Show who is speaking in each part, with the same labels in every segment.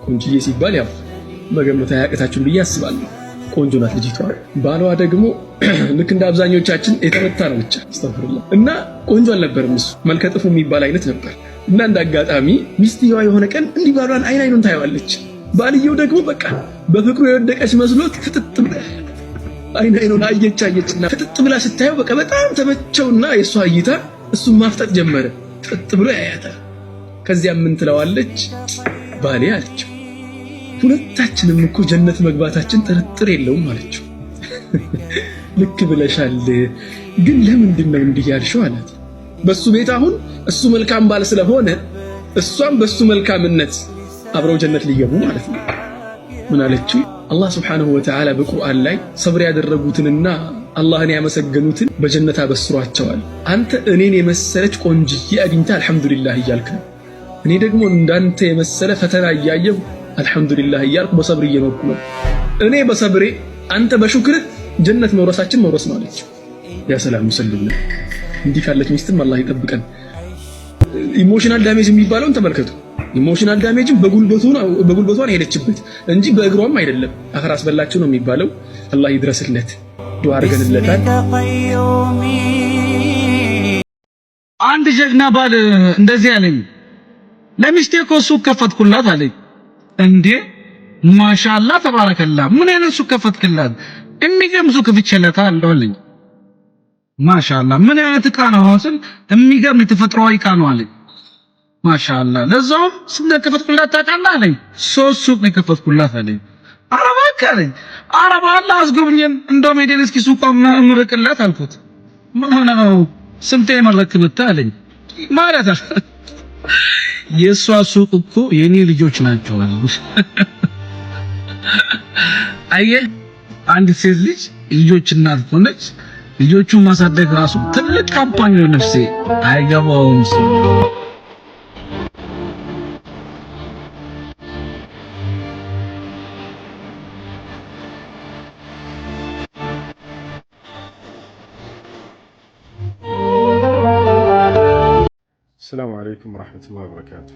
Speaker 1: ቆንጅዬ ሲባል ያው መገመት አያቅታችሁም ብዬ አስባለሁ። ቆንጆ ናት ልጅቷ። ባሏ ደግሞ ልክ እንደ አብዛኞቻችን የተመታ ነው ብቻ አስተፍሩላህ እና ቆንጆ አልነበረም። እሱ መልከጥፉ የሚባል አይነት ነበር እና እንዳጋጣሚ ሚስትየዋ የሆነ ቀን እንዲህ ባሏን አይኑን ታየዋለች። ባልየው ደግሞ በቃ በፍቅሩ የወደቀች መስሎት ፍጥጥ ብላ አይኑን አየችና ፍጥጥ ብላ ስታየው በቃ በጣም ተመቸውና የሷ እይታ እሱን ማፍጠጥ ጀመረ። ፍጥጥ ብሎ ያያታል። ከዚያም ምን ትለዋለች? ባሌ አለችው፣ ሁለታችንም እኮ ጀነት መግባታችን ጥርጥር የለውም አለችው። ልክ ብለሻል፣ ግን ለምንድን ነው እንዲህ ያልሽው አላት። በሱ ቤት አሁን እሱ መልካም ባል ስለሆነ እሷም በሱ መልካምነት አብረው ጀነት ሊገቡ ማለት ነው። ምን አለችው? አላህ Subhanahu Wa Ta'ala በቁርአን ላይ ሰብር ያደረጉትንና አላህን ያመሰገኑትን በጀነት አበስሯቸዋል። አንተ እኔን የመሰለች ቆንጅዬ አግኝተህ አልሐምዱሊላህ እያልክ ነው። እኔ ደግሞ እንዳንተ የመሰለ ፈተና እያየሁ አልሐምዱሊላህ እያልኩ በሰብር እየኖርኩ ነው። እኔ በሰብሬ አንተ በሹክርህ ጀነት መውረሳችን መውረስ ነው አለችው። ያ ሰላም ሰልልና እንዲህ ካለች ሚስትም አላህ ይጠብቀን። ኢሞሽናል ዳሜጅ የሚባለውን ተመልከቱ። ኢሞሽናል ዳሜጅም በጉልበቷን ሄደችበት እንጂ በእግሯም አይደለም። አኸር አስበላችሁ ነው የሚባለው። አላህ ይድረስለት። ዱዓ አድርገንለታል።
Speaker 2: አንድ ጀግና ባል እንደዚህ አለኝ፣ ለሚስቴ እኮ ሱቅ ከፈትኩላት አለኝ። እንዴ ማሻአላህ ተባረከላ፣ ምን አይነት ሱቅ ከፈትክላት? የሚገርም ሱቅ ከፍቼላታለሁ አለኝ። ማሻአላህ ምን አይነት ዕቃ ነው ስል የሚገርም የተፈጥሯዊ ዕቃ ነው አለኝ። ማሻአላህ ለዛውም ስንት ከፈትኩላት ታውቃለህ አለኝ። 3 ሱቅ ነው ከፈትኩላት አለኝ። አረባ ካለኝ አረባ አላህ አስጎብኘን፣ እንደውም ሄደን እስኪ ሱቋን እንርቅላት አልኩት። ምን ሆነ ነው ስንቴ መረክልት አለኝ። ማለት የሷ ሱቅ እኮ የኔ ልጆች ናቸው አሉ። አየህ አንድ ሴት ልጅ ልጆች እናት ሆነች፣ ልጆቹን ማሳደግ ራሱ ትልቅ ካምፓኒ ነው። ነፍሴ አይገባውም።
Speaker 3: ሰላም አለይኩም ወራህመቱላሂ ወበረካቱ።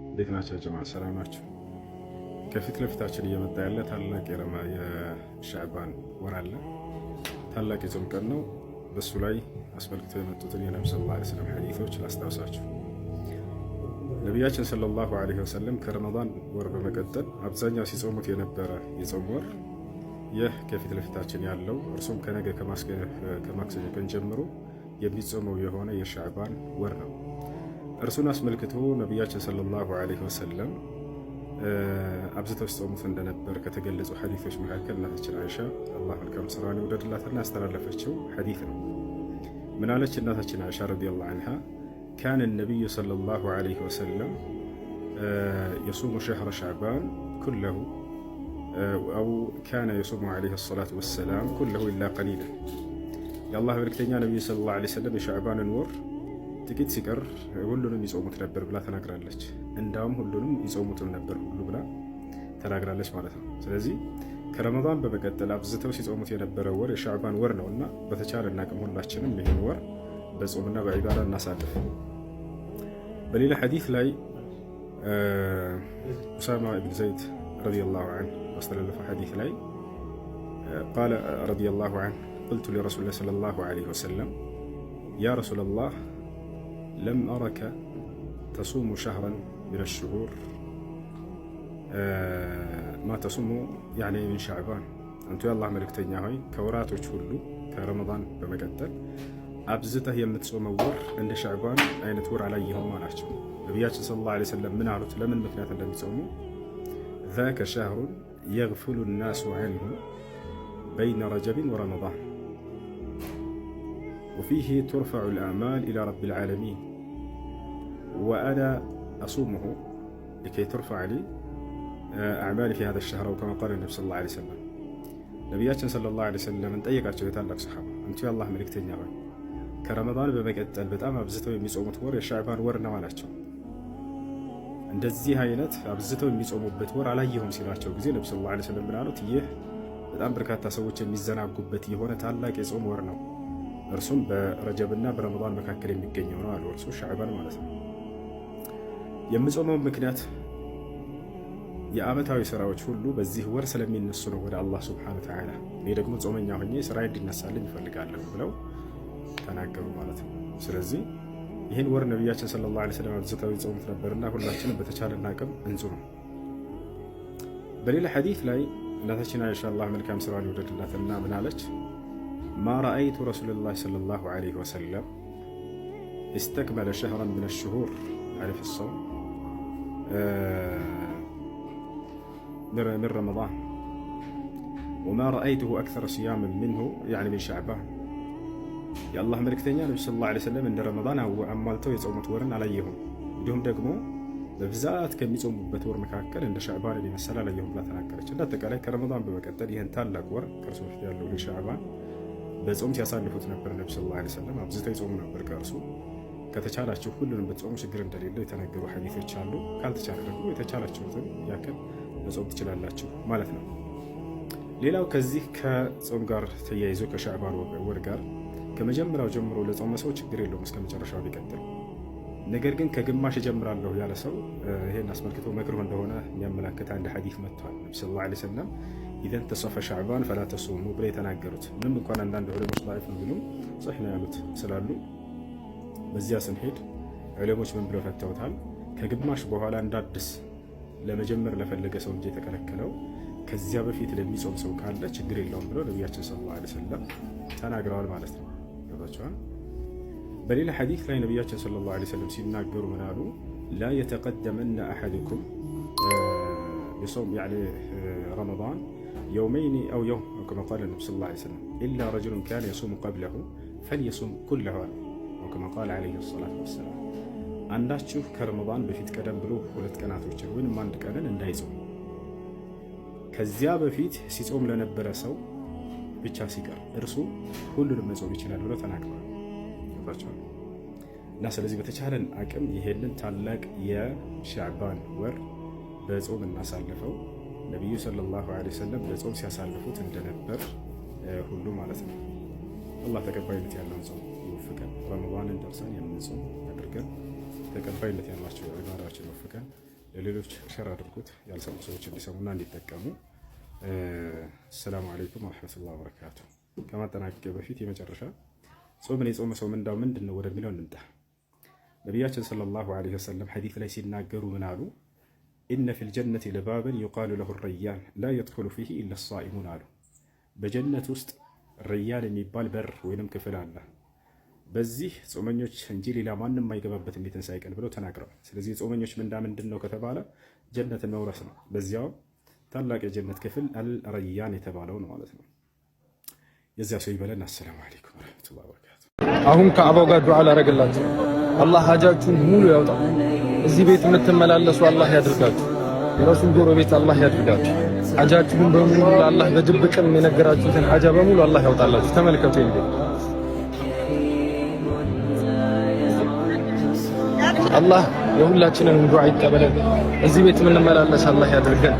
Speaker 3: እንዴት ናችሁ ጀማዓ? ሰላም ናችሁ? ከፊት ለፊታችን እየመጣ ያለ ታላቅ የሻዕባን ወር አለ። ታላቅ የጾም ቀን ነው። በሱ ላይ አስመልክተው የመጡትን የነብዩ ሰለላሁ ዐለይሂ ወሰለም ሐዲሶች ላስታውሳችሁ። ነቢያችን ሰለላሁ ዐለይሂ ወሰለም ከረመዳን ወር በመቀጠል አብዛኛው ሲጾሙት የነበረ የጾም ወር ይህ ከፊት ለፊታችን ያለው እርሱም ከነገ ከማክሰኞ ቀን ጀምሮ የሚጾመው የሆነ የሻዕባን ወር ነው። እርሱን አስመልክቶ ነቢያችን ሰለላሁ ዐለይሂ ወሰለም አብዝተው ሲጾሙት እንደነበር ከተገለጹ ሐዲሶች መካከል እናታችን አይሻ አላህ መልካም ስራዋን ይውደድላትና ያስተላለፈችው ሐዲስ ነው። ምን አለች እናታችን አይሻ ረዲየላሁ ዐንሃ? ካነ ነቢዩ ሰለላሁ ዐለይሂ ወሰለም የሱሙ ሸህረ ሻዕባን ኩለሁ አው ካነ የሱሙ ዐለይሂ ሰላቱ ወሰላም ኩለሁ ኢላ ቀሊላን። የአላህ መልክተኛ ነቢዩ ሰለላሁ ዐለይሂ ወሰለም የሻዕባንን ወር ጥቂት ሲቀር ሁሉንም ይጾሙት ነበር ብላ ተናግራለች። እንዳውም ሁሉንም ይጾሙትም ነበር ሁሉ ብላ ተናግራለች ማለት ነው። ስለዚህ ከረመዳን በመቀጠል አብዝተው ሲጾሙት የነበረ ወር የሻዕባን ወር ነው እና በተቻለን አቅም ሁላችንም ይህን ወር በጾምና በዒባዳ እናሳልፍ። በሌላ ሐዲስ ላይ ኡሳማ ኢብን ዘይድ ረዲየላሁ ዐንሁ ባስተላለፈ ሐዲስ ላይ ቃለ ረዲየላሁ ዐንሁ قلت لرسول الله صلى الله عليه وسلم يا رسول الله لم أرك تصوم شهرا من الشهور ما تصوم يعني من شعبان أنت يا الله ملك تنياهي كوراتوች ሁሉ ከረመዳን በመቀጠል አብዝተህ የምትጾመው ወር እንደ ሻዕባን አይነት ወር አላየኸውም አላቸው። ነቢያችን ሰለላሁ ዐለይሂ ወሰለም ምን አሉት? ለምን ምክንያት እንደሚጾሙ ذاك شهر يغفل الناس عنه بين رجب ورمضان وفيه ترفع الأعمال إلى رب العالمين وأنا أصومه لكي ترفع لي أعمالي في هذا الشهر وكما قال النبي صلى الله عليه وسلم. ነቢያችን ሰለላሁ ዐለይሂ ወሰለም ጠየቃቸው የታላቅ ሰሓባ አንቱ የአላህ መልእክተኛ ሆይ ከረመዳን በመቀጠል በጣም አብዝተው የሚጾሙት ወር የሻዕባን ወር ነው አላቸው። እንደዚህ አይነት አብዝተው የሚጾሙበት ወር አላየሁም ሲላቸው ጊዜ ነብዩ ሰለላሁ ዐለይሂ ወሰለም ምን አሉት? ይህ በጣም በርካታ ሰዎች የሚዘናጉበት የሆነ ታላቅ የጾም ወር ነው። እርሱም በረጀብና በረመዳን መካከል የሚገኘው ነው አሉ። እርሱ ሻዕባን ማለት ነው። የምጾመው ምክንያት የአመታዊ ስራዎች ሁሉ በዚህ ወር ስለሚነሱ ነው ወደ አላህ ሱብሓነሁ ወተዓላ። እኔ ደግሞ ጾመኛ ሆኜ ስራዬ እንዲነሳልኝ እፈልጋለሁ ብለው ተናገሩ ማለት ነው። ስለዚህ ይህን ወር ነቢያችን ሰለላሁ ዐለይሂ ወሰለም አብዝተው ይጾሙት ነበርና ሁላችንም በተቻለን አቅም እንጹም። በሌላ ሐዲስ ላይ እናታችን አይሻ አላህ መልካም ስራዋን ይወደድላትና ምን አለች? ማ ረአይቱ ረሱለላህ ሰለላሁ ዐለይሂ ወሰለም استكمل شهرا من الشهور عرف الصوم من رمضان وما رأيته أكثر صياما منه يعني من شعبان يا الله ملكتنيا النبي صلى الله عليه وسلم عند رمضان عمالته يصوموا ورن عليهم بدهم ደግሞ በብዛት ከሚጾሙበት ወር መካከል እንደ ሻዕባን የመሰለ አላየሁም ብላ ተናገረች። እንዳጠቃላይ ከረመዳን በመቀጠል ይህን ታላቅ ወር ከእርሱ በፊት ያለው ሻዕባን በጾም ሲያሳልፉት ነበር። ነብዩ ሰለላሁ ዐለይሂ ወሰለም አብዝተው ይጾሙ ነበር ከእርሱ። ከተቻላችሁ ሁሉንም በጾሙ ችግር እንደሌለው የተነገሩ ሐዲሶች አሉ። ካልተቻለ ደግሞ የተቻላችሁትን ያክል መጾም ትችላላችሁ ማለት ነው። ሌላው ከዚህ ከጾም ጋር ተያይዞ ከሻዕባን ወር ጋር ከመጀመሪያው ጀምሮ ለጾመ ሰው ችግር የለውም እስከ መጨረሻው ቢቀጥል። ነገር ግን ከግማሽ እጀምራለሁ ያለ ሰው ይሄን አስመልክቶ መክሩህ እንደሆነ የሚያመላክት አንድ ሐዲስ መጥቷል። ነብዩ ሰለላሁ ዐለይሂ ወሰለም ኢዘን ተሰፈ ሻዕባን ፈላ ተሱሙ ብለው የተናገሩት ምንም እንኳን አንዳንድ ዑለሞች ضعيف ነው ቢሉም ሶሒህ ነው ያሉት ስላሉ በዚያ ስንሄድ ዑለሞች ምን ብለው ፈተውታል? ከግማሽ በኋላ እንዳድስ ለመጀመር ለፈለገ ሰው እንጂ የተከለከለው ከዚያ በፊት ለሚጾም ሰው ካለ ችግር የለውም ብለው ነቢያችን ሰለላሁ ዐለይሂ ወሰለም ተናግረዋል ማለት ነው። ገባችኋል? በሌላ ሐዲስ ላይ ነቢያችን ሰለላሁ ዐለይሂ ወሰለም ሲናገሩ ምን አሉ? ላ የተቀደመነ አሐዱኩም ቢሶም ያኒ ረመዳን የውመይኒ አው የውም ከማ ቃለ ነብዩ ሰለላሁ ዐለይሂ ወሰለም ኢላ ረጁሉን ካነ የሱሙ ቀብለሁ ፈልየሱም ኩለሁ ከማ ቃለ ዐለይሂ ሰላቱ ወሰላም። አንዳችሁ ከረመዳን በፊት ቀደም ብሎ 2 ቀናቶችን ወይም አንድ ቀንን እንዳይጾም ከዚያ በፊት ሲጾም ለነበረ ሰው ብቻ ሲቀር እርሱ ሁሉንም መጾም ይችላል ብሎ ተናግረዋል። እና ስለዚህ በተቻለን አቅም ይሄንን ታላቅ የሻዕባን ወር በጾም እናሳልፈው። ነቢዩ ሰለላሁ ዐለይሂ ወሰለም በጾም ሲያሳልፉት እንደነበር ሁሉ ማለት ነው። አላህ ተቀባይነት ያለውን ጾም ይወፍቀን። ረመዳንን ደርሰን የምንጾም አድርገን ተቀባይነት ያላቸው ዒባዳዎችን ይወፍቀን። ለሌሎች ሸር አድርጉት ያልሰሙ ሰዎች እንዲሰሙና እንዲጠቀሙ። ሰላም አለይኩም ወራህመቱላሂ ወበረካቱ። ከማጠናቀቂያ በፊት የመጨረሻ ጾምን የጾመ ሰው ምንዳው ምንድነው ወደሚለው እንምጣ። ነቢያችን ሰለላሁ ዐለይሂ ወሰለም ሐዲስ ላይ ሲናገሩ ምን አሉ? ኢነ ፊል ጀነቲ ለባበን ዩቃሉ ለሁ ረያን ላ የድኹሉ ፊሂ ኢላ ሳኢሙን አሉ። በጀነት ውስጥ ረያን የሚባል በር ወይንም ክፍል አለ። በዚህ ጾመኞች እንጂ ሌላ ማንም አይገባበትም የትንሣኤ ቀን ብለው ተናግረዋል። ስለዚህ የጾመኞች ምንዳ ምንድነው ከተባለ ጀነትን መውረስ ነው። በዚያው ታላቅ የጀነት ክፍል አልረያን የተባለው ነው ማለት ነው። የዚያ ሰው ይበለን። አሰላሙ አለይኩም ወራህመቱላሂ ወበረካቱ።
Speaker 4: አሁን ከአባው ጋር ዱዓ ላደርግላችሁ አላህ ሀጃችሁን ሙሉ ያውጣ። እዚህ ቤት የምትመላለሱ አላህ ያድርጋችሁ። የረሱል ጎረቤት አላህ ያድርጋችሁ። ሀጃችሁን በሙሉ ለአላህ በድብቅም የነገራችሁትን ሀጃ በሙሉ አላህ ያውጣላችሁ። ተመልከቱ እንዴ አላህ የሁላችንን ዱዓ ይቀበለን። እዚህ ቤት የምንመላለስ አላህ ያድርገን።